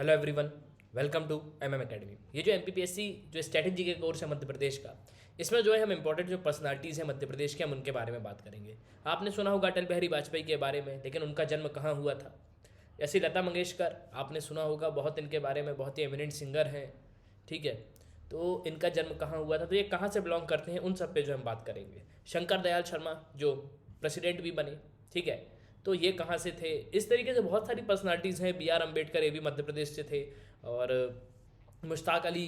Hello everyone, welcome to MM academy. ये जो MPPSC जो स्ट्रैटेजी के कोर्स है मध्य प्रदेश का, इसमें जो है हम इंपॉर्टेंट जो पर्सनालिटीज़ हैं मध्य प्रदेश के, हम उनके बारे में बात करेंगे। आपने सुना होगा अटल बिहारी वाजपेयी के बारे में, लेकिन उनका जन्म कहाँ हुआ था। ऐसी लता मंगेशकर आपने सुना होगा, बहुत इनके बारे में, बहुत ही एमिनेंट सिंगर हैं। ठीक है, तो इनका जन्म कहाँ हुआ था, तो ये कहाँ से बिलोंग करते हैं, उन सब पे जो हम बात करेंगे। शंकर दयाल शर्मा जो प्रेसिडेंट भी बने, ठीक है, तो ये कहाँ से थे। इस तरीके से बहुत सारी पर्सनालिटीज़ हैं। बी आर अम्बेडकर, ये भी मध्य प्रदेश से थे। और मुश्ताक अली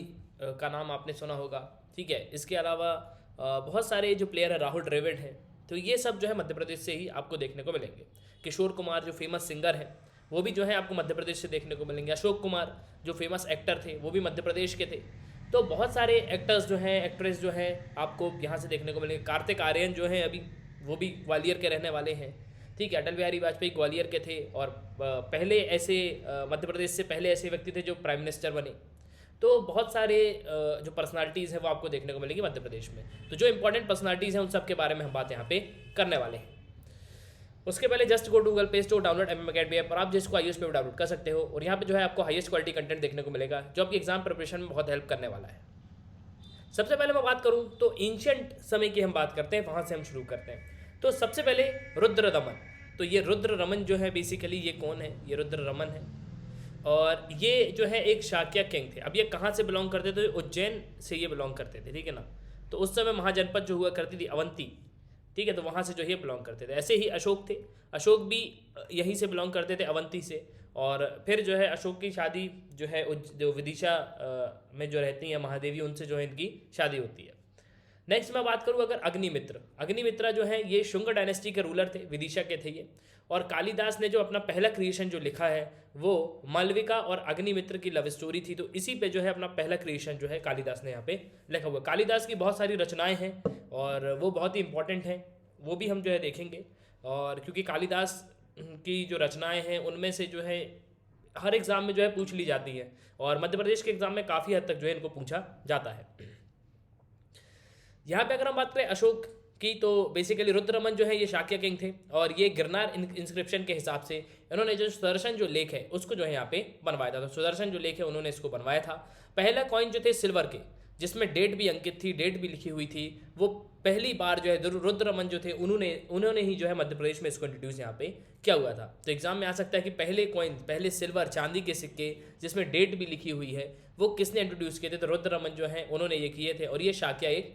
का नाम आपने सुना होगा। ठीक है, इसके अलावा बहुत सारे जो प्लेयर हैं, राहुल द्रविड़ हैं, तो ये सब जो है मध्य प्रदेश से ही आपको देखने को मिलेंगे। किशोर कुमार जो फेमस सिंगर हैं, वो भी जो है आपको मध्य प्रदेश से देखने को मिलेंगे। अशोक कुमार जो फेमस एक्टर थे, वो भी मध्य प्रदेश के थे। तो बहुत सारे एक्टर्स जो हैं, एक्ट्रेस जो हैं, आपको यहाँ से देखने को मिलेंगे। कार्तिक आर्यन जो हैं अभी, वो भी ग्वालियर के रहने वाले हैं। ठीक है, अटल बिहारी वाजपेयी ग्वालियर के थे, और पहले ऐसे मध्य प्रदेश से पहले ऐसे व्यक्ति थे जो प्राइम मिनिस्टर बने। तो बहुत सारे जो पर्सनालिटीज़ हैं वो आपको देखने को मिलेंगी मध्य प्रदेश में। तो जो इंपॉर्टेंट पर्सनालिटीज़ हैं उन सब के बारे में हम बात यहाँ पे करने वाले हैं। उसके पहले just go Google play store, download MM academy app, और आप जिसको iOS पे डाउनलोड कर सकते हो। और यहाँ पे जो है आपको हाईएस्ट क्वालिटी कंटेंट देखने को मिलेगा, जो आपकी एग्जाम प्रिपरेशन में बहुत हेल्प करने वाला है। सबसे पहले मैं बात करूँ तो एंशियंट समय की हम बात करते हैं, वहाँ से हम शुरू करते हैं। तो सबसे पहले रुद्र रमन। तो ये रुद्र रमन जो है, बेसिकली ये कौन है, ये रुद्र रमन है। और ये जो है एक शाक्य किंग थे। अब ये कहाँ से बिलोंग करते थे, उज्जैन से ये बिलोंग करते थे, ठीक है ना। तो उस समय महाजनपद जो हुआ करती थी अवंती, ठीक है, तो वहाँ से जो है बिलोंग करते थे। ऐसे ही अशोक थे, अशोक भी यहीं से बिलोंग करते थे, अवंती से। और फिर जो है अशोक की शादी जो है जो विदिशा में जो रहती हैं महादेवी, उनसे जो है इनकी शादी होती है। नेक्स्ट मैं बात करूँ अगर अग्निमित्र। अग्निमित्रा जो है ये शुंग डायनेस्टी के रूलर थे, विदिशा के थे ये। और कालिदास ने जो अपना पहला क्रिएशन जो लिखा है वो मालविका और अग्निमित्र की लव स्टोरी थी। तो इसी पे जो है अपना पहला क्रिएशन जो है कालिदास ने यहाँ पे लिखा हुआ। कालिदास की बहुत सारी रचनाएं हैं और वो बहुत ही इंपॉर्टेंट हैं, वो भी हम जो है देखेंगे। और क्योंकि कालिदास की जो रचनाएं हैं उनमें से जो है हर एग्ज़ाम में जो है पूछ ली जाती है, और मध्य प्रदेश के एग्ज़ाम में काफ़ी हद तक जो है इनको पूछा जाता है। यहाँ पे अगर हम बात करें अशोक की, तो बेसिकली रुद्रमन जो है ये शाक्य किंग थे। और ये गिरनार इंस्क्रिप्शन के हिसाब से इन्होंने जो सुदर्शन जो लेख है उसको जो है यहाँ पे बनवाया था। तो सुदर्शन जो लेख है उन्होंने इसको बनवाया था। पहला कॉइन जो थे सिल्वर के, जिसमें डेट भी अंकित थी, डेट भी लिखी हुई थी, वो पहली बार जो है रुद्रमन जो थे उन्होंने ही जो है मध्य प्रदेश में इसको इंट्रोड्यूस यहाँ पे किया हुआ था। तो एग्जाम में आ सकता है कि पहले कॉइन, पहले सिल्वर चांदी के सिक्के जिसमें डेट भी लिखी हुई है, वो किसने इंट्रोड्यूस किए थे, तो रुद्रमन जो है उन्होंने ये किए थे। और ये शाक्य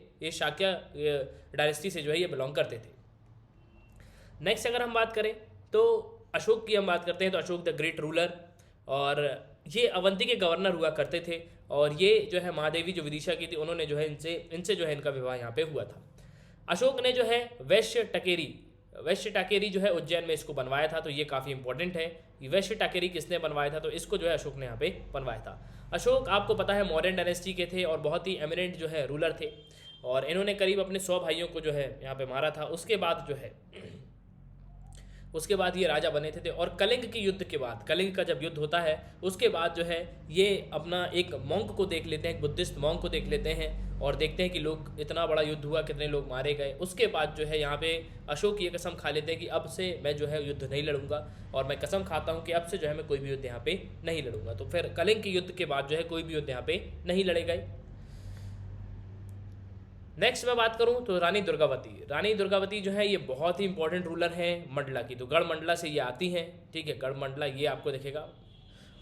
डायनेस्टी से जो है ये बिलोंग करते थे। नेक्स्ट अगर हम बात करें तो अशोक की हम बात करते हैं, तो अशोक द ग्रेट रूलर, और ये अवंती के गवर्नर हुआ करते थे। और ये जो है महादेवी जो विदिशा की थी, उन्होंने जो है इनसे जो है इनका विवाह यहाँ पे हुआ था। अशोक ने जो है वैश्य टाकेरी जो है उज्जैन में इसको बनवाया था। तो ये काफ़ी इंपॉर्टेंट है, ये वैश्य टाकेरी किसने बनवाया था, तो इसको जो है अशोक ने यहाँ पे बनवाया था। अशोक आपको पता है मौर्यन डायनेस्टी के थे और बहुत ही एमिनेंट जो है रूलर थे। और इन्होंने करीब अपने 100 भाइयों को जो है यहाँ पे मारा था। उसके बाद ये राजा बने थे। और कलिंग के युद्ध के बाद, कलिंग का जब युद्ध होता है उसके बाद जो है ये अपना एक मॉन्क को देख लेते हैं, एक बुद्धिस्ट मॉन्क को देख लेते हैं, और देखते हैं कि लोग, इतना बड़ा युद्ध हुआ, कितने लोग मारे गए। उसके बाद जो है यहाँ पे अशोक ये कसम खा लेते हैं कि अब से मैं जो है युद्ध नहीं लड़ूंगा, और मैं कसम खाता हूँ कि अब से जो है मैं कोई भी युद्ध यहाँ पे नहीं लड़ूंगा। तो फिर कलिंग के युद्ध के बाद जो है कोई भी युद्ध यहाँ पे नहीं लड़े गए। नेक्स्ट मैं बात करूं तो रानी दुर्गावती जो है ये बहुत ही इंपॉर्टेंट रूलर हैं मंडला की। तो गढ़ मंडला से ये आती हैं, ठीक है, गढ़ मंडला ये आपको दिखेगा।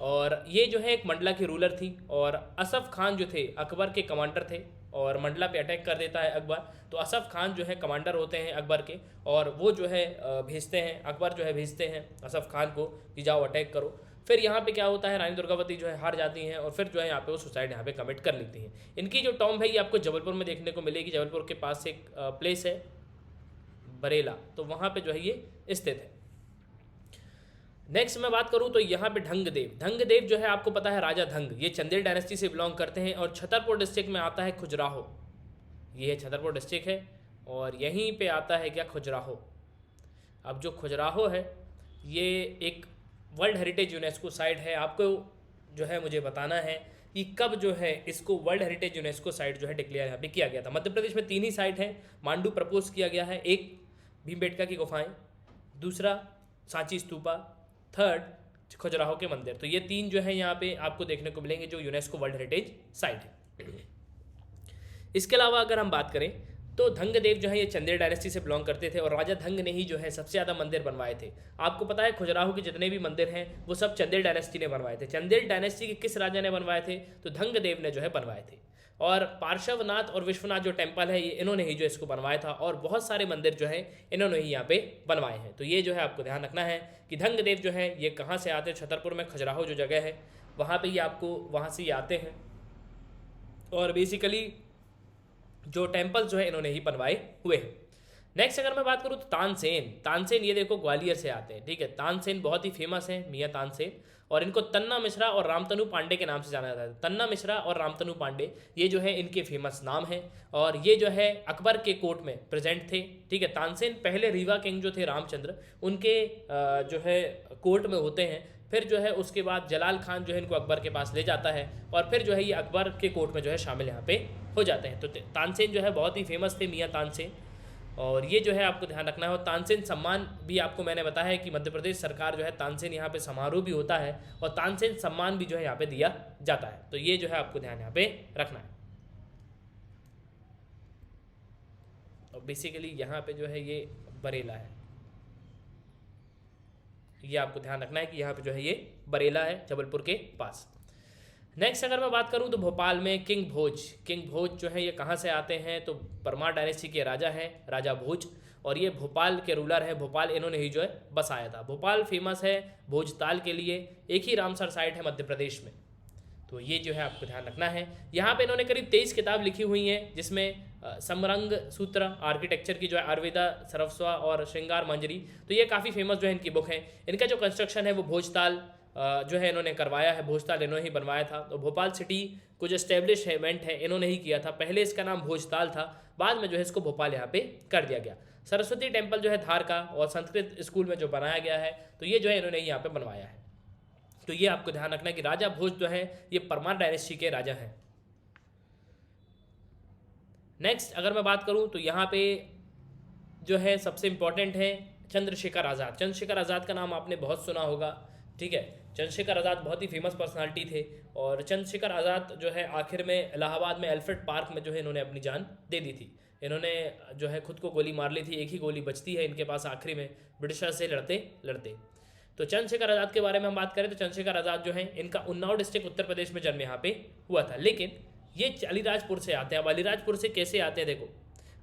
और ये जो है एक मंडला की रूलर थी। और असफ खान जो थे अकबर के कमांडर थे, और मंडला पे अटैक कर देता है अकबर। तो असफ खान जो है कमांडर होते हैं अकबर के, और वो जो है भेजते हैं, अकबर जो है भेजते हैं असफ खान को कि जाओ अटैक करो। फिर यहाँ पे क्या होता है, रानी दुर्गावती जो है हार जाती हैं, और फिर जो है यहाँ पे वो सुसाइड यहाँ पे कमिट कर लेती हैं। इनकी जो टॉम्ब है ये आपको जबलपुर में देखने को मिलेगी। जबलपुर के पास एक प्लेस है बरेला, तो वहाँ पे जो है ये स्थित है। नेक्स्ट मैं बात करूँ तो यहाँ पे ढंगदेव जो है आपको पता है राजा धंग, ये चंदेल डायनेस्टी से बिलोंग करते हैं। और छतरपुर डिस्ट्रिक्ट में आता है खजुराहो, ये है छतरपुर डिस्ट्रिक्ट है, और यहीं पे आता है क्या, खजुराहो। अब जो खजुराहो है ये एक वर्ल्ड हेरिटेज यूनेस्को साइट है। आपको जो है मुझे बताना है कि कब जो है इसको वर्ल्ड हेरिटेज यूनेस्को साइट जो है डिक्लेयर यहाँ पे किया गया था। मध्य प्रदेश में 3 ही साइट है। मांडू प्रपोज किया गया है, एक भीमबेटका की गुफाएं, दूसरा सांची स्तूपा, थर्ड खजुराहो के मंदिर। तो ये 3 जो है यहाँ पे आपको देखने को मिलेंगे जो यूनेस्को वर्ल्ड हेरिटेज साइट है। इसके अलावा अगर हम बात करें तो धंगदेव जो है ये चंदेल डायनेस्टी से बिलोंग करते थे और राजा धंग ने ही जो है सबसे ज़्यादा मंदिर बनवाए थे। आपको पता है खजुराहो के जितने भी मंदिर हैं वो सब चंदेल डायनेस्टी ने बनवाए थे। चंदेल डायनेस्टी के किस राजा ने बनवाए थे? तो धंगदेव ने जो है बनवाए थे। और पार्श्वनाथ और विश्वनाथ जो टेम्पल है ये इन्होंने ही जो इसको बनवाया था और बहुत सारे मंदिर जो है इन्होंने ही यहाँ पे बनवाए हैं। तो ये जो है आपको ध्यान रखना है कि धंगदेव जो है ये कहाँ से आते हैं। छतरपुर में खजुराहो जो जगह है वहाँ पे ये आपको वहाँ से ये आते हैं और बेसिकली जो टेम्पल जो है इन्होंने ही बनवाए हुए हैं। नेक्स्ट अगर मैं बात करूँ तो तानसेन। तानसेन ये देखो ग्वालियर से आते हैं, ठीक है। तानसेन बहुत ही फेमस है, मियाँ तानसेन, और इनको तन्ना मिश्रा और रामतनु पांडे के नाम से जाना जाता है। तन्ना मिश्रा और रामतनु पांडे ये जो है इनके फेमस नाम हैं और ये जो है अकबर के कोर्ट में प्रेजेंट थे, ठीक है। तानसेन पहले रीवा किंग जो थे रामचंद्र उनके जो है कोर्ट में होते हैं। फिर जो है उसके बाद जलाल खान जो है इनको अकबर के पास ले जाता है और फिर जो है ये अकबर के कोर्ट में जो है शामिल यहाँ पे हो जाते हैं। तो तानसेन जो है बहुत ही फेमस थे, मियाँ तानसेन, और ये जो है आपको ध्यान रखना है। और तानसेन सम्मान भी आपको मैंने बताया है कि मध्य प्रदेश सरकार जो है तानसेन यहाँ पे समारोह भी होता है और तानसेन सम्मान भी जो है यहाँ पे दिया जाता है। तो ये जो है आपको ध्यान यहाँ पे रखना है। और बेसिकली यहाँ पे जो है ये बरेला है, ये आपको ध्यान रखना है कि यहाँ पे जो है ये बरेला है जबलपुर के पास। नेक्स्ट अगर मैं बात करूँ तो भोपाल में किंग भोज जो है ये कहाँ से आते हैं? तो परमार डायनेस्टी के राजा हैं, राजा भोज, और ये भोपाल के रूलर हैं। भोपाल इन्होंने ही जो है बसाया था। भोपाल फेमस है भोजताल के लिए, एक ही रामसर साइट है मध्य प्रदेश में। तो ये जो है आपको ध्यान रखना है। यहाँ पे इन्होंने करीब 23 किताब लिखी हुई हैं जिसमें समरंग सूत्र आर्किटेक्चर की जो है आयुर्वेदा सरस्वा और श्रृंगार मंजरी, तो ये काफ़ी फेमस जो है इनकी बुक है। इनका जो कंस्ट्रक्शन है वो भोजताल जो है इन्होंने करवाया है, भोजताल इन्होंने ही बनवाया था। तो भोपाल सिटी को जो एस्टेब्लिशमेंट है इन्होंने ही किया था। पहले इसका नाम भोजताल था, बाद में जो है इसको भोपाल यहाँ पे कर दिया गया। सरस्वती टेम्पल जो है धार का और संस्कृत स्कूल में जो बनाया गया है तो ये जो है इन्होंने यहाँ पे बनवाया है। तो ये आपको ध्यान रखना है कि राजा भोज जो है ये परमार डायनेस्टी के राजा हैं। नेक्स्ट अगर मैं बात करूँ तो यहाँ पे जो है सबसे इम्पोर्टेंट है चंद्रशेखर आज़ाद। चंद्रशेखर आज़ाद का नाम आपने बहुत सुना होगा, ठीक है। चंद्रशेखर आज़ाद बहुत ही फेमस पर्सनालिटी थे और चंद्रशेखर आज़ाद जो है आखिर में इलाहाबाद में एल्फ्रेड पार्क में जो है इन्होंने अपनी जान दे दी थी। इन्होंने जो है खुद को गोली मार ली थी, एक ही गोली बचती है इनके पास आखिरी में ब्रिटिशर से लड़ते लड़ते। तो चंद्रशेखर आज़ाद के बारे में हम बात करें तो चंद्रशेखर आज़ाद जो है इनका उन्नाव डिस्ट्रिक्ट उत्तर प्रदेश में जन्म यहाँ पे हुआ था, लेकिन ये अलीराजपुर से आते हैं। अब अलीराजपुर से कैसे आते हैं? देखो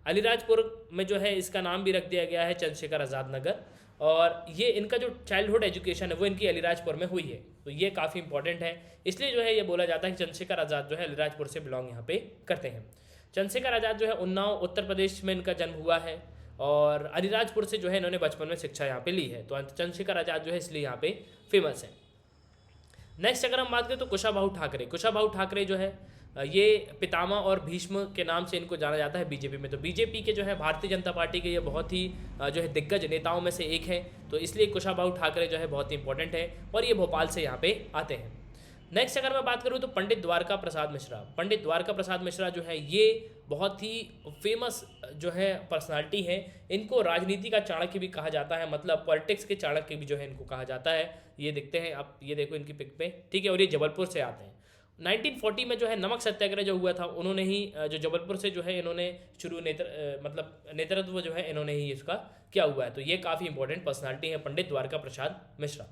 अलीराजपुर में जो है इसका नाम भी रख दिया गया है चंद्रशेखर आज़ाद नगर, और ये इनका जो चाइल्डहुड एजुकेशन है वो इनकी अलीराजपुर में हुई है। तो ये काफ़ी इंपॉर्टेंट है, इसलिए जो है ये बोला जाता है कि चंद्रशेखर आज़ाद जो है अलीराजपुर से बिलोंग यहाँ पे करते हैं। चंद्रशेखर आज़ाद जो है उन्नाव उत्तर प्रदेश में इनका जन्म हुआ है और अलीराजपुर से जो है इन्होंने बचपन में शिक्षा यहाँ पे ली है। तो चंद्रशेखर आज़ाद जो है इसलिए यहाँ पे फेमस है। नेक्स्ट अगर हम बात करें तो कुशाभाऊ ठाकरे। कुशाभाऊ ठाकरे जो है ये पितामह और भीष्म के नाम से इनको जाना जाता है बीजेपी में। तो बीजेपी के जो है भारतीय जनता पार्टी के ये बहुत ही जो है दिग्गज नेताओं में से एक है, तो इसलिए कुशाभाऊ ठाकरे जो है बहुत ही इंपॉर्टेंट है और ये भोपाल से यहाँ पे आते हैं। नेक्स्ट अगर मैं बात करूँ तो पंडित द्वारका प्रसाद मिश्रा। पंडित द्वारका प्रसाद मिश्रा जो है ये बहुत ही फेमस जो है पर्सनालिटी है। इनको राजनीति का चाणक्य भी कहा जाता है, मतलब पॉलिटिक्स के चाणक्य भी जो है इनको कहा जाता है। ये दिखते हैं आप, ये देखो इनकी पिक पे, ठीक है। और ये जबलपुर से आते हैं। 1940 में जो है नमक सत्याग्रह जो हुआ था उन्होंने ही जो जबलपुर से जो है इन्होंने शुरू मतलब नेतृत्व जो है इन्होंने ही इसका किया हुआ है। तो ये काफ़ी इंपॉर्टेंट पर्सनालिटी है पंडित द्वारका प्रसाद मिश्रा।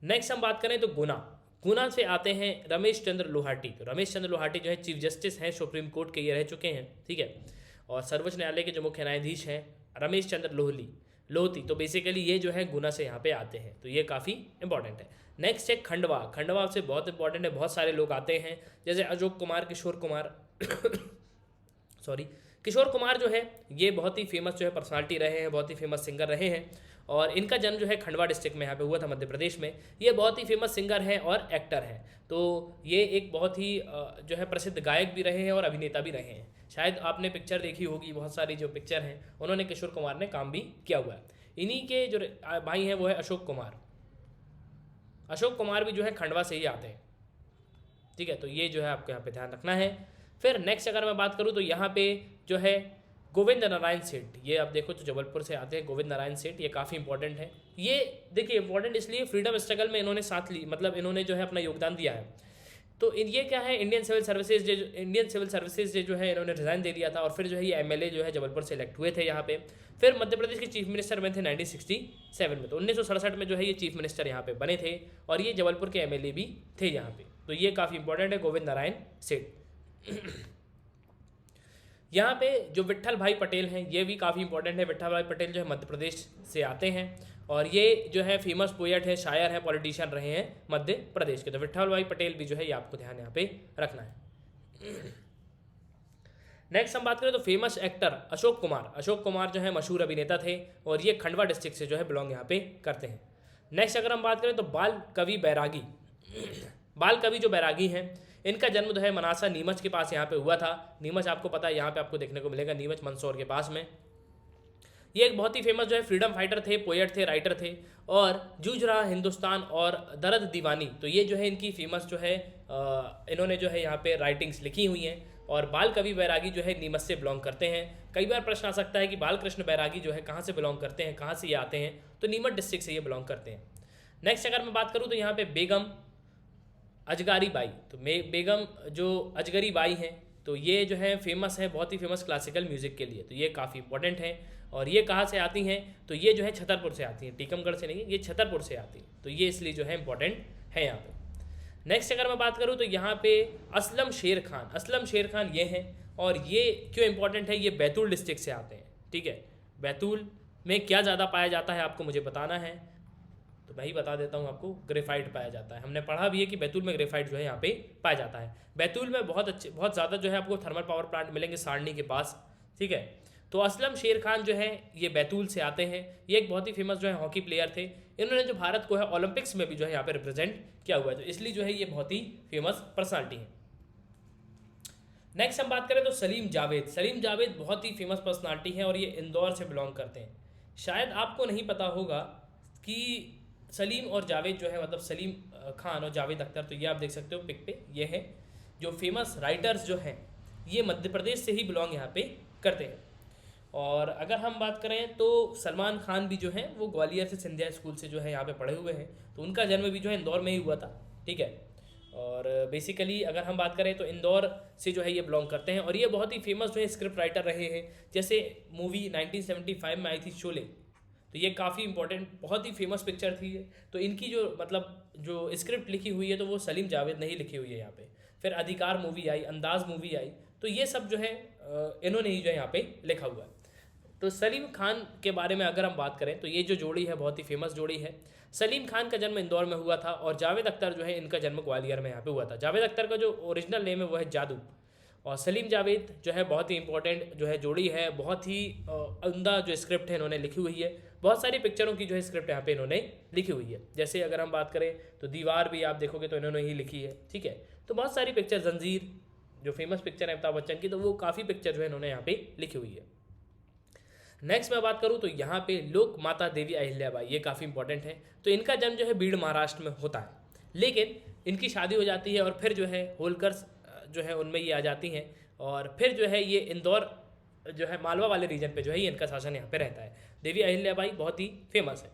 नेक्स्ट हम बात करें तो गुना से आते हैं रमेश चंद्र लोहाटी। तो रमेश चंद्र लोहाटी जो है चीफ जस्टिस हैं सुप्रीम कोर्ट के, ये रह चुके हैं, ठीक है। और सर्वोच्च न्यायालय के जो मुख्य न्यायाधीश हैं रमेश चंद्र लोहती। तो बेसिकली ये जो है गुना से यहाँ पे आते हैं, तो ये काफ़ी इंपॉर्टेंट है। नेक्स्ट है खंडवा से बहुत इंपॉर्टेंट है, बहुत सारे लोग आते हैं जैसे अशोक कुमार, किशोर कुमार किशोर कुमार जो है ये बहुत ही फेमस जो है पर्सनालिटी रहे हैं, बहुत ही फेमस सिंगर रहे हैं और इनका जन्म जो है खंडवा डिस्ट्रिक्ट में यहाँ पे हुआ था मध्य प्रदेश में। ये बहुत ही फेमस सिंगर हैं और एक्टर हैं। तो ये एक बहुत ही जो है प्रसिद्ध गायक भी रहे हैं और अभिनेता भी रहे हैं। शायद आपने पिक्चर देखी होगी, बहुत सारी जो पिक्चर हैं उन्होंने किशोर कुमार ने काम भी किया हुआ है। इन्हीं के जो भाई हैं वो है अशोक कुमार भी जो है खंडवा से ही आते हैं, ठीक है। तो ये जो है आपको यहाँ पे ध्यान रखना है। फिर नेक्स्ट अगर मैं बात करूँ तो यहाँ पे जो है गोविंद नारायण सेठ, ये आप देखो तो जबलपुर से आते हैं गोविंद नारायण सेठ, ये काफ़ी इंपॉर्टेंट है। ये देखिए इंपॉर्टेंट इसलिए फ्रीडम स्ट्रगल में इन्होंने साथ ली, मतलब इन्होंने जो है अपना योगदान दिया है। तो ये क्या है, इंडियन सिविल सर्विसेज जो है इन्होंने रिजाइन दे दिया था, और फिर जो है ये एमएलए जो है जबलपुर से इलेक्ट हुए थे यहाँ पे। फिर मध्य प्रदेश के चीफ मिनिस्टर बने थे 1967 में, तो 1967 में जो है ये चीफ मिनिस्टर यहाँ पे बने थे, और ये जबलपुर के एमएलए भी थे यहाँ पे। तो ये काफ़ी इंपॉर्टेंट है गोविंद नारायण सेठ। यहाँ पे जो विट्ठल भाई पटेल हैं ये भी काफ़ी इंपॉर्टेंट है। विट्ठल भाई पटेल जो है मध्य प्रदेश से आते हैं, और ये जो है फेमस पोएट है, शायर है, पॉलिटिशियन रहे हैं मध्य प्रदेश के। तो विट्ठल भाई पटेल भी जो है ये आपको ध्यान यहाँ पे रखना है। नेक्स्ट हम बात करें तो फेमस एक्टर अशोक कुमार जो है मशहूर अभिनेता थे, और ये खंडवा डिस्ट्रिक्ट से जो है बिलोंग यहाँ पे करते हैं। नेक्स्ट अगर हम बात करें तो बाल कवि जो बैरागी हैं, इनका जन्म जो है मनासा नीमच के पास यहाँ पे हुआ था। नीमच आपको पता है यहाँ पे आपको देखने को मिलेगा, नीमच मंदसौर के पास में। ये एक बहुत ही फेमस जो है फ्रीडम फाइटर थे, पोएट थे, राइटर थे, और जूझ रहा हिंदुस्तान और दर्द दीवानी, तो ये जो है इनकी फेमस जो है इन्होंने जो है यहाँ पे राइटिंग्स लिखी हुई हैं। और बाल कवि बैरागी जो है नीमच से बिलोंग करते हैं। कई बार प्रश्न आ सकता है कि बालकृष्ण बैरागी जो है कहाँ से बिलोंग करते हैं, कहाँ से ये आते हैं, तो नीमच डिस्ट्रिक्ट से ये बिलोंग करते हैं। नेक्स्ट अगर मैं बात करूँ तो यहाँ पे बेगम अजगारी बाई, तो बेगम जो अजगरी बाई हैं, तो ये जो है फेमस है, बहुत ही फेमस क्लासिकल म्यूज़िक के लिए, तो ये काफ़ी इंपॉर्टेंट है। और ये कहाँ से आती हैं, तो ये जो है छतरपुर से आती हैं, टीकमगढ़ से नहीं, ये छतरपुर से आती हैं, तो ये इसलिए जो है इंपॉर्टेंट है यहाँ पे। नेक्स्ट अगर मैं बात करूँ तो यहाँ पे असलम शेर खान ये हैं, और ये क्यों इंपॉर्टेंट है, ये बैतूल डिस्ट्रिक्ट से आते हैं। ठीक है, बैतूल में क्या ज़्यादा पाया जाता है आपको मुझे बताना है, तो मैं ही बता देता हूँ आपको, ग्रेफाइट पाया जाता है। हमने पढ़ा भी है कि बैतूल में ग्रेफाइट जो है यहाँ पे पाया जाता है। बैतूल में बहुत ज़्यादा जो है आपको थर्मल पावर प्लांट मिलेंगे सारणी के पास। ठीक है, तो असलम शेर खान जो है ये बैतूल से आते हैं। ये एक बहुत ही फेमस जो है हॉकी प्लेयर थे। इन्होंने जो भारत को है ओलंपिक्स में भी जो है यहाँ पे रिप्रेजेंट किया हुआ है, तो इसलिए जो है ये बहुत ही फेमस पर्सनालिटी है। नेक्स्ट हम बात करें तो सलीम जावेद बहुत ही फेमस पर्सनालिटी है, और ये इंदौर से बिलोंग करते हैं। शायद आपको नहीं पता होगा कि सलीम और जावेद जो है, मतलब सलीम खान और जावेद अख्तर, तो ये आप देख सकते हो पिक पे, ये है जो फेमस राइटर्स जो हैं ये मध्य प्रदेश से ही बिलोंग यहाँ पे करते हैं। और अगर हम बात करें तो सलमान खान भी जो है वो ग्वालियर से सिंधिया स्कूल से जो है यहाँ पे पढ़े हुए हैं, तो उनका जन्म भी जो है इंदौर में ही हुआ था। ठीक है, और बेसिकली अगर हम बात करें तो इंदौर से जो है ये बिलोंग करते हैं, और ये बहुत ही फेमस जो है स्क्रिप्ट राइटर रहे हैं। जैसे मूवी 1975 में आई थी शोले, तो ये काफ़ी इंपॉर्टेंट, बहुत ही फेमस पिक्चर थी ये, तो इनकी जो मतलब जो स्क्रिप्ट लिखी हुई है तो वो सलीम जावेद ने ही लिखी हुई है यहाँ पे। फिर अधिकार मूवी आई, अंदाज मूवी आई, तो ये सब जो है इन्होंने ही जो है यहाँ पे लिखा हुआ है। तो सलीम खान के बारे में अगर हम बात करें तो ये जो जोड़ी है बहुत ही फेमस जोड़ी है। सलीम खान का जन्म इंदौर में हुआ था, और जावेद अख्तर जो है इनका जन्म ग्वालियर में यहाँ पे हुआ था। जावेद अख्तर का जो ओरिजिनल नेम है वो है जादू, और सलीम जावेद जो है बहुत ही इंपॉर्टेंट जो है जोड़ी है, बहुत ही उम्दा जो स्क्रिप्ट है इन्होंने लिखी हुई है। बहुत सारी पिक्चरों की जो है स्क्रिप्ट यहाँ पे इन्होंने लिखी हुई है। जैसे अगर हम बात करें तो दीवार भी आप देखोगे तो इन्होंने ही लिखी है। ठीक है, तो बहुत सारी पिक्चर, जंजीर जो फेमस पिक्चर है अमिताभ बच्चन की, तो वो काफ़ी पिक्चर जो है इन्होंने यहाँ पे लिखी हुई है। नेक्स्ट मैं बात करूँ तो यहाँ पे लोक माता देवी अहिल्याबाई, ये काफ़ी इंपॉर्टेंट है। तो इनका जन्म जो है बीड़ महाराष्ट्र में होता है, लेकिन इनकी शादी हो जाती है, और फिर जो है होलकर्स जो है उनमें ये आ जाती हैं, और फिर जो है ये इंदौर जो है मालवा वाले रीजन पे जो है ये इनका शासन यहाँ पे रहता है। देवी अहिल्याबाई बहुत ही फेमस है।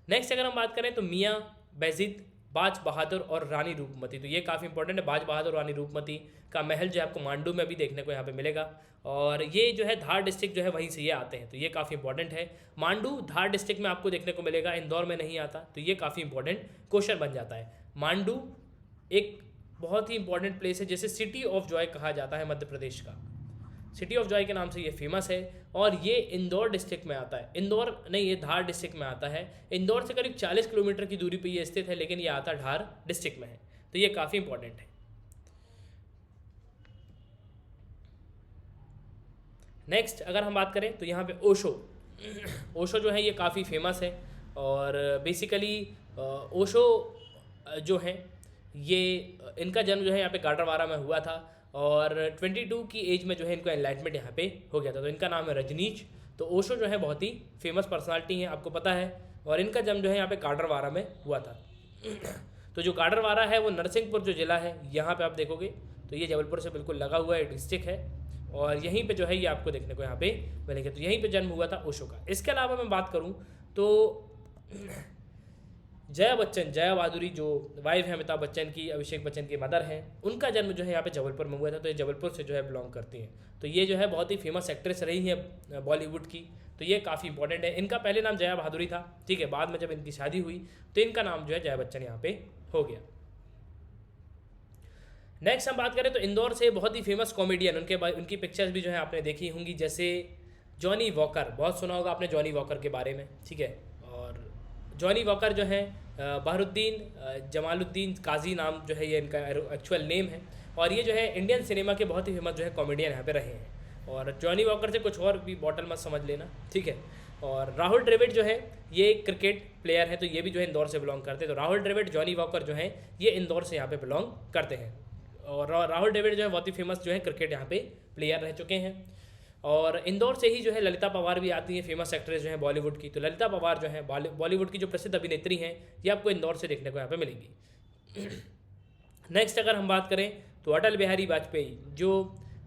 नेक्स्ट अगर हम बात करें तो मियाँ बैजिद, बाज बहादुर और रानी रूपमती, तो ये काफ़ी इंपॉर्टेंट है। बाज बहादुर रानी रूपमती का महल जो है आपको मांडू में भी देखने को यहाँ पे मिलेगा, और ये जो है धार डिस्ट्रिक्ट जो है वहीं से ये आते हैं, तो ये काफ़ी इंपॉर्टेंट है। मांडू धार डिस्ट्रिक्ट में आपको देखने को मिलेगा, इंदौर में नहीं आता, तो ये काफ़ी इंपॉर्टेंट क्वेश्चन बन जाता है। मांडू एक बहुत ही इंपॉर्टेंट प्लेस है, जैसे सिटी ऑफ जॉय कहा जाता है मध्य प्रदेश का, सिटी ऑफ जॉय के नाम से ये फेमस है, और ये इंदौर डिस्ट्रिक्ट में आता है। इंदौर नहीं, ये धार डिस्ट्रिक्ट में आता है। इंदौर से करीब 40 किलोमीटर की दूरी पे ये स्थित है, लेकिन ये आता धार डिस्ट्रिक्ट में है, तो ये काफ़ी इंपॉर्टेंट है। नेक्स्ट अगर हम बात करें तो यहाँ पे ओशो जो है ये काफ़ी फेमस है, और बेसिकली ओशो जो है ये इनका जन्म जो है यहाँ पे गाडरवारा में हुआ था, और 22 की एज में जो है इनको एनलाइटमेंट यहाँ पे हो गया था, तो इनका नाम है रजनीश। तो ओशो जो है बहुत ही फेमस पर्सनालिटी है, आपको पता है, और इनका जन्म जो है यहाँ पे गाडरवारा में हुआ था। तो जो गाडरवारा है वो नरसिंहपुर जो ज़िला है यहाँ पे आप देखोगे तो ये जबलपुर से बिल्कुल लगा हुआ है डिस्ट्रिक्ट है, और यहीं पे जो है ये आपको देखने को यहाँ पे मिलेंगे। तो यहीं पे जन्म हुआ था ओशो का। इसके अलावा मैं बात करूँ तो जया बच्चन, जया भादुरी जो वाइफ है अमिताभ बच्चन की, अभिषेक बच्चन की मदर हैं, उनका जन्म जो है यहाँ पे जबलपुर में हुआ था। तो ये जबलपुर से जो है बिलोंग करती हैं। तो ये जो है बहुत ही फेमस एक्ट्रेस रही हैं बॉलीवुड की। तो ये काफ़ी इंपॉर्टेंट है। इनका पहले नाम जया भादुरी था, ठीक है। बाद में जब इनकी शादी हुई तो इनका नाम जो है जया बच्चन यहाँ पे हो गया। नेक्स्ट हम बात करें तो इंदौर से बहुत ही फेमस कॉमेडियन, उनकी पिक्चर्स भी जो है आपने देखी होंगी, जैसे जॉनी वॉकर। बहुत सुना होगा आपने जॉनी वॉकर के बारे में, ठीक है। और जॉनी वॉकर जो है बहरुद्दीन जमालुद्दीन काजी नाम जो है ये इनका एक्चुअल नेम है। और ये जो है इंडियन सिनेमा के बहुत ही फेमस जो है कॉमेडियन यहाँ पे रहे हैं। और जॉनी वॉकर से कुछ और भी बॉटल मत समझ लेना, ठीक है। और राहुल द्रविड़ जो है ये एक क्रिकेट प्लेयर है, तो ये भी जो है इंदौर से बिलोंग करते हैं। तो राहुल द्रविड़, जॉनी वॉकर जो है ये इंदौर से यहाँ पे बिलोंग करते हैं। और राहुल द्रविड़ जो है बहुत ही फेमस जो है क्रिकेट यहाँ पे प्लेयर रह चुके हैं। और इंदौर से ही जो है ललिता पवार भी आती हैं, फेमस एक्ट्रेस जो है बॉलीवुड की। तो ललिता पवार जो है बॉलीवुड की जो प्रसिद्ध अभिनेत्री हैं, ये आपको इंदौर से देखने को यहाँ पे मिलेंगी। नेक्स्ट अगर हम बात करें तो अटल बिहारी वाजपेयी जो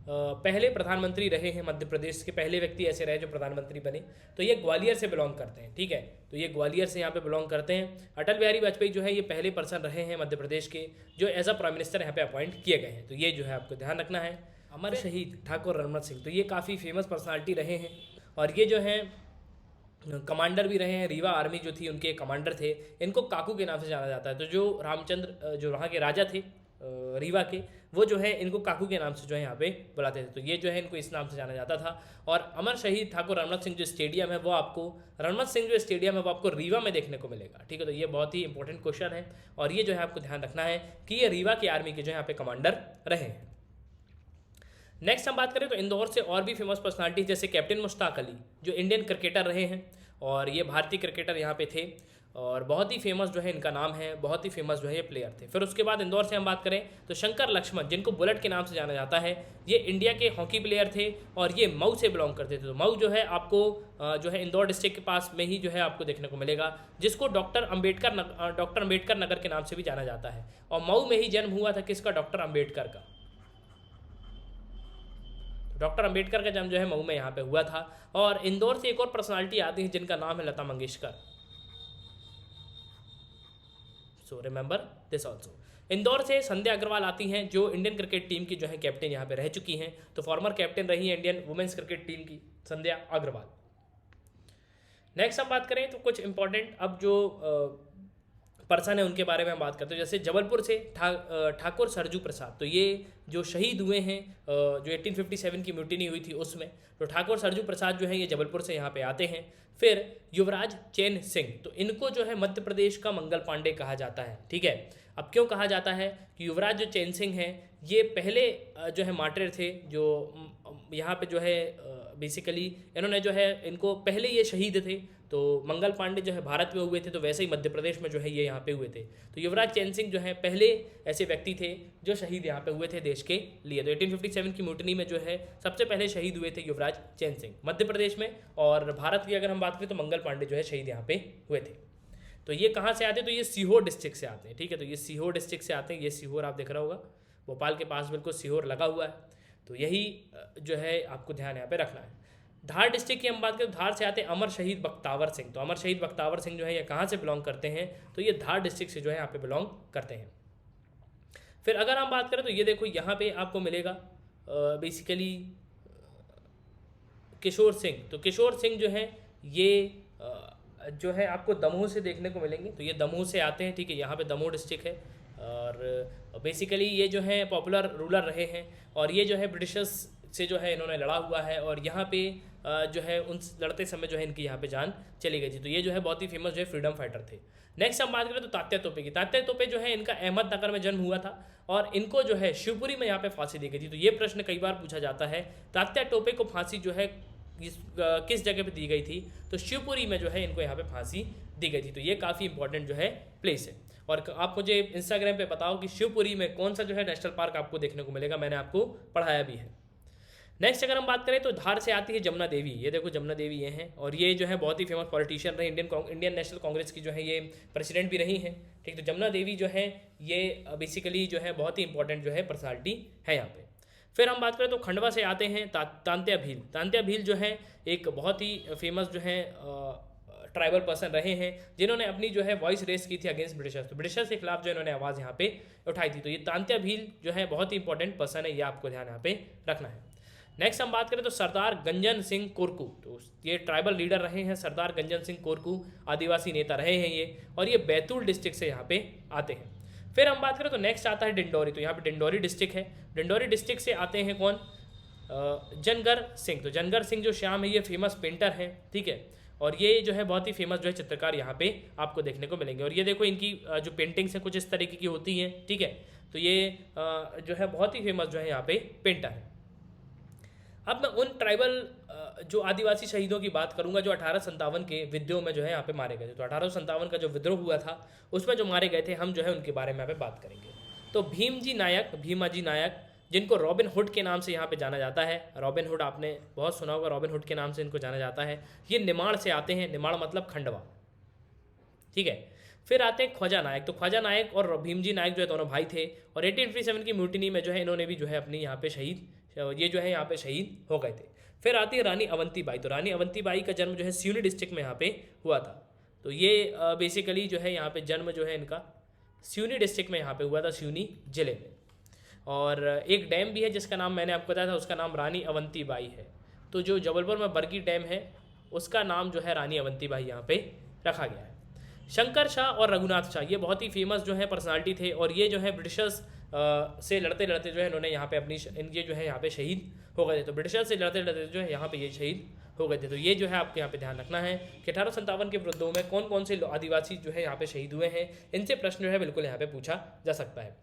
पहले प्रधानमंत्री रहे हैं, मध्य प्रदेश के पहले व्यक्ति ऐसे रहे जो प्रधानमंत्री बने। तो ये ग्वालियर से बिलोंग करते हैं, ठीक है। तो ये ग्वालियर से यहाँ पे बिलोंग करते हैं। अटल बिहारी वाजपेयी जो है ये पहले पर्सन रहे हैं मध्य प्रदेश के जो एज अ प्राइम मिनिस्टर यहाँ पे अपॉइंट किए गए हैं। तो ये जो है आपको ध्यान रखना है। अमर शहीद ठाकुर रणमत सिंह, तो ये काफ़ी फेमस पर्सनालिटी रहे हैं। और ये जो हैं कमांडर भी रहे हैं, रीवा आर्मी जो थी उनके कमांडर थे। इनको काकू के नाम से जाना जाता है। तो जो रामचंद्र जो वहाँ के राजा थे रीवा के, वो जो है इनको काकू के नाम से जो है यहाँ पे बुलाते थे। तो ये जो है इनको इस नाम से जाना जाता था। और अमर शहीद ठाकुर रणमत सिंह जो स्टेडियम है वो आपको रणमत सिंह जो स्टेडियम है वो आपको रीवा में देखने को मिलेगा, ठीक है। तो ये बहुत ही इंपॉर्टेंट क्वेश्चन है और ये जो है आपको ध्यान रखना है कि ये रीवा की आर्मी के जो यहाँ पे कमांडर रहे हैं। नेक्स्ट हम बात करें तो इंदौर से और भी फेमस पर्सनालिटी जैसे कैप्टन मुश्ताक अली जो इंडियन क्रिकेटर रहे हैं और ये भारतीय क्रिकेटर यहाँ पे थे और बहुत ही फेमस जो है इनका नाम है, बहुत ही फेमस जो है ये प्लेयर थे। फिर उसके बाद इंदौर से हम बात करें तो शंकर लक्ष्मण जिनको बुलेट के नाम से जाना जाता है, ये इंडिया के हॉकी प्लेयर थे और ये मऊ से बिलोंग करते थे। तो मऊ जो है आपको जो है इंदौर डिस्ट्रिक्ट के पास में ही जो है आपको देखने को मिलेगा, जिसको डॉक्टर अंबेडकर नगर के नाम से भी जाना जाता है। और मऊ में ही जन्म हुआ था किसका? डॉक्टर अंबेडकर का। डॉक्टर अंबेडकर का जन्म जो है मऊ में यहाँ पे हुआ था। और इंदौर से एक और पर्सनालिटी आती है जिनका नाम है Lata Mangeshkar. So remember this also. Indore से संध्या अग्रवाल आती हैं जो इंडियन क्रिकेट टीम की जो है कैप्टन यहाँ पे रह चुकी हैं। तो फॉर्मर कैप्टन रही है इंडियन वुमेन्स क्रिकेट टीम की संध्या अग्रवाल। नेक्स्ट हम बात करें तो कुछ इंपॉर्टेंट अब जो पर्सन है उनके बारे में हम बात करते हैं। जैसे जबलपुर से ठाकुर सरजू प्रसाद, तो ये जो शहीद हुए हैं जो 1857 की म्यूटिनी हुई थी उसमें, तो ठाकुर सरजू प्रसाद जो है ये जबलपुर से यहाँ पे आते हैं। फिर युवराज चैन सिंह, तो इनको जो है मध्य प्रदेश का मंगल पांडे कहा जाता है, ठीक है। अब क्यों कहा जाता है कि युवराज जो चैन सिंह हैं ये पहले जो है मार्टिर थे जो यहाँ पे जो है बेसिकली इन्होंने जो है इनको पहले ये शहीद थे। तो मंगल पांडे जो है भारत में हुए थे, तो वैसे ही मध्य प्रदेश में जो है ये यहाँ पे हुए थे। तो युवराज चैन सिंह जो है पहले ऐसे व्यक्ति थे जो शहीद यहाँ पे हुए थे देश के लिए। तो 1857 की म्यूटिनी में जो है सबसे पहले शहीद हुए थे युवराज चैन सिंह मध्य प्रदेश में। और भारत की अगर हम बात करें तो मंगल पांडे जो है शहीद यहाँ पे हुए थे। तो ये कहाँ से आते हैं? तो ये सीहोर डिस्ट्रिक्ट से आते हैं, ठीक है। तो ये सीहोर डिस्ट्रिक्ट से आते हैं। ये सीहोर आप देख रहा होगा, भोपाल के पास बिल्कुल सीहोर लगा हुआ है। तो यही जो है आपको ध्यान यहाँ पे रखना है। धार डिस्ट्रिक्ट की हम बात करें, धार से आते हैं अमर शहीद बख्तावर सिंह। तो अमर शहीद बख्तावर सिंह जो है ये कहाँ से बिलोंग करते हैं? तो ये धार डिस्ट्रिक्ट से जो है यहाँ पे बिलोंग करते हैं। फिर अगर हम बात करें तो ये देखो यहाँ पे आपको मिलेगा बेसिकली किशोर सिंह। तो किशोर सिंह जो है ये जो है आपको दमोह से देखने को मिलेंगे। तो ये दमोह से आते हैं, ठीक है। यहाँ पे दमोह डिस्ट्रिक्ट है और बेसिकली ये जो है पॉपुलर रूलर रहे हैं और ये जो है ब्रिटिशर्स से जो है इन्होंने लड़ा हुआ है और यहाँ पे जो है उन लड़ते समय जो है इनकी यहाँ पे जान चली गई थी। तो ये जो है बहुत ही फेमस जो है फ्रीडम फाइटर थे। नेक्स्ट हम बात करें तो तात्या तोपे की। तात्या तोपे जो है इनका अहमदनगर में जन्म हुआ था और इनको जो है शिवपुरी में यहाँ पे फांसी दी गई थी। तो ये प्रश्न कई बार पूछा जाता है, तात्या तोपे को फांसी जो है किस जगह पे दी गई थी? तो शिवपुरी में जो है इनको यहाँ पे फांसी दी गई थी। तो ये काफ़ी इंपॉर्टेंट जो है प्लेस है। और आप मुझे इंस्टाग्राम पे बताओ कि शिवपुरी में कौन सा जो है नेशनल पार्क आपको देखने को मिलेगा, मैंने आपको पढ़ाया भी है। नेक्स्ट अगर हम बात करें तो धार से आती है जमुना देवी। ये देखो जमुना देवी ये हैं और ये जो है बहुत ही फेमस पॉलिटिशियन रहे, इंडियन नेशनल कांग्रेस की जो है ये प्रेसिडेंट भी रही हैं, ठीक। तो जमुना देवी जो है ये बेसिकली जो है बहुत ही इंपॉर्टेंट जो है पर्सनालिटी है यहाँ पे। फिर हम बात करें तो खंडवा से आते हैं तांत्या भील। तांत्या भील जो है एक बहुत ही फेमस जो है ट्राइबल पर्सन रहे हैं, जिन्होंने अपनी जो है वॉइस रेस की थी अगेंस्ट ब्रिटिशर्स। तो ब्रिटिशर्स के खिलाफ जो इन्होंने आवाज़ यहाँ पे उठाई थी। तो ये तांत्या भील जो है बहुत ही इंपॉर्टेंट पर्सन है, ये आपको ध्यान यहाँ पे रखना है। नेक्स्ट हम बात करें तो सरदार गंजन सिंह कोरकू। तो ये ट्राइबल लीडर रहे हैं सरदार गंजन सिंह कोरकू, आदिवासी नेता रहे हैं ये, और ये बैतूल डिस्ट्रिक्ट से यहाँ पे आते हैं। फिर हम बात करें तो नेक्स्ट आता है डिंडोरी। तो यहाँ पे डिंडोरी डिस्ट्रिक्ट है। डिंडोरी डिस्ट्रिक्ट से आते हैं कौन? जनगर सिंह। तो जनगर सिंह जो श्याम है ये फेमस पेंटर हैं, ठीक है, और ये जो है बहुत ही फेमस जो है चित्रकार यहाँ पे आपको देखने को मिलेंगे। और ये देखो इनकी जो पेंटिंग्स हैं कुछ इस तरीके की होती हैं, ठीक है। तो ये जो है बहुत ही फेमस जो है यहाँ पे पेंटर है। अब मैं उन ट्राइबल जो आदिवासी शहीदों की बात करूंगा जो 1857 के विद्रोह में जो है यहाँ पे मारे गए थे। तो 1857 का जो विद्रोह हुआ था उसमें जो मारे गए थे, हम जो है उनके बारे में यहाँ पे बात करेंगे। तो भीमाजी नायक, जिनको रॉबिन हुड के नाम से यहाँ पे जाना जाता है। रॉबिन हुड आपने बहुत सुना होगा, रॉबिन हुड के नाम से इनको जाना जाता है। ये निमाड़ से आते हैं, निमाड़ मतलब खंडवा, ठीक है। फिर आते हैं ख्वाजा नायक। तो ख्वाजा नायक और भीमजी नायक जो है दोनों भाई थे, और 1857 की म्यूटिनी में जो है इन्होंने भी जो है अपनी यहाँ पे ये जो है यहाँ पे शहीद हो गए थे। फिर आती है रानी अवंतीबाई। तो रानी अवंतीबाई का जन्म जो है सिवनी डिस्ट्रिक्ट में यहाँ पे हुआ था। तो ये बेसिकली जो है यहाँ पे जन्म जो है इनका सिवनी डिस्ट्रिक्ट में यहाँ पे हुआ था, सिवनी जिले में। और एक डैम भी है जिसका नाम मैंने आपको बताया था, उसका नाम रानी अवंतीबाई है। तो जो जबलपुर में बरगी डैम है उसका नाम जो है रानी अवंतीबाई यहाँ पे रखा गया है। शंकर शाह और रघुनाथ शाह ये बहुत ही फेमस जो है पर्सनालिटी थे, और ये जो है ब्रिटिशर्स से लड़ते लड़ते जो है इन्होंने यहाँ पे इनके जो है यहाँ पे शहीद हो गए थे। तो ब्रिटिशर्स से लड़ते लड़ते जो है यहाँ पे ये शहीद हो गए थे। तो ये जो है आपको यहाँ पे ध्यान रखना है कि 1857 के विद्रोह में कौन कौन से आदिवासी जो है यहाँ पे शहीद हुए हैं, इनसे प्रश्न जो है बिल्कुल यहाँ पे पूछा जा सकता है।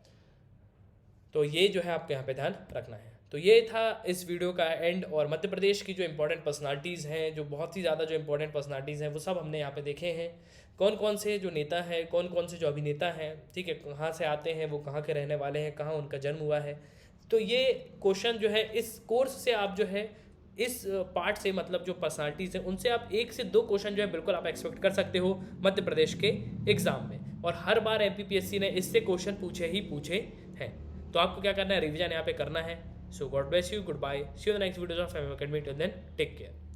तो ये जो है आपको यहाँ पे ध्यान रखना है। तो ये था इस वीडियो का एंड, और मध्य प्रदेश की जो इंपॉर्टेंट पर्सनालिटीज़ हैं, जो बहुत ही ज़्यादा जो इंपॉर्टेंट पर्सनालिटीज़ हैं, वो सब हमने यहाँ पे देखे हैं। कौन कौन से जो नेता हैं, कौन कौन से जो अभिनेता हैं, ठीक है, कहाँ से आते हैं, वो कहाँ के रहने वाले हैं, कहाँ उनका जन्म हुआ है। तो ये क्वेश्चन जो है इस कोर्स से आप जो है इस पार्ट से मतलब जो पर्सनालिटीज़ हैं उनसे आप 1 से 2 क्वेश्चन जो है बिल्कुल आप एक्सपेक्ट कर सकते हो मध्य प्रदेश के एग्जाम में, और हर बार एमपीपीएससी ने इससे क्वेश्चन पूछे हैं। तो आपको क्या करना है, रिवीजन यहाँ पे करना है। So God bless you, good bye, see you the next videos of MM academy, till then take care.